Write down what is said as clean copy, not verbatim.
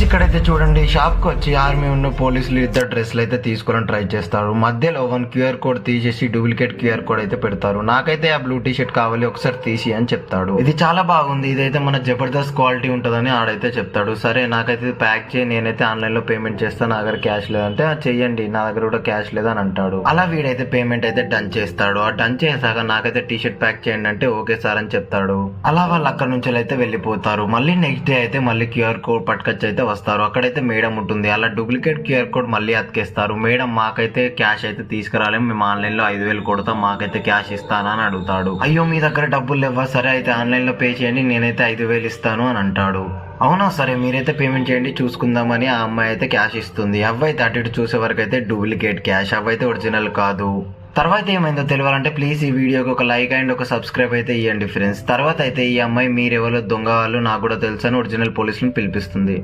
ఇక్కడైతే చూడండి షాప్ కి వచ్చి ఆర్మీ ఉన్న పోలీసులు ఇద్దరు డ్రెస్లు అయితే తీసుకోవడం ట్రై చేస్తారు. మధ్యలో వన్ క్యూఆర్ కోడ్ తీసేసి డూప్లికేట్ క్యూఆర్ కోడ్ అయితే పెడతారు. నాకైతే ఆ బ్లూ టీ షర్ట్ కావాలి ఒకసారి తీసి అని చెప్తాడు. ఇది చాలా బాగుంది, ఇదైతే మన జబర్దస్త్ క్వాలిటీ ఉంటదని ఆడైతే చెప్తాడు. సరే నాకైతే ప్యాక్ చేయి, నేనైతే ఆన్లైన్ లో పేమెంట్ చేస్తాను, నా దగ్గర క్యాష్ లేదంటే చెయ్యండి, నా దగ్గర కూడా క్యాష్ లేదని అంటాడు. అలా వీడైతే పేమెంట్ అయితే డన్ చేస్తాడు. ఆ డన్ చేసాక నాకైతే టీ షర్ట్ ప్యాక్ చేయండి అంటే ఓకే సార్ అని చెప్తాడు. అలా వాళ్ళు అక్కడ నుంచి అయితే వెళ్ళిపోతారు. మళ్ళీ నెక్స్ట్ డే అయితే మళ్ళీ క్యూఆర్ కోడ్ పట్టుకొచ్చి అయితే వస్తారు. అక్కడైతే మేడం ఉంటుంది. అలా డూప్లికేట్ క్యూఆర్ కోడ్ మళ్ళీ అతికేస్తారు. మేడం మాకైతే క్యాష్ అయితే తీసుకురాలేము, మేము ఆన్లైన్ లో 5,000 కొడతాం, మాకైతే క్యాష్ ఇస్తానా అని అడుగుతాడు. అయ్యో మీ దగ్గర డబ్బులు లేవా, సరే అయితే ఆన్లైన్ లో పే చేయండి, నేనైతే 5,000 ఇస్తాను అని అంటాడు. అవునా సరే మీరైతే పేమెంట్ చేయండి చూసుకుందామని ఆ అమ్మాయి అయితే క్యాష్ ఇస్తుంది. అవ్వైతే అటు ఇటు చూసే వరకు అయితే డూప్లికేట్ క్యాష్, అవైతే ఒరిజినల్ కాదు. తర్వాత ఏమైందో తెలియాలంటే ప్లీజ్ ఈ వీడియోకి ఒక లైక్ అండ్ ఒక సబ్స్క్రైబ్ అయితే ఇవ్వండి ఫ్రెండ్స్. తర్వాత అయితే ఈ అమ్మాయి మీరెవరో దొంగ వాళ్ళు నాకు కూడా తెలుసు అని ఒరిజినల్ పోలీసులను పిలిపిస్తుంది.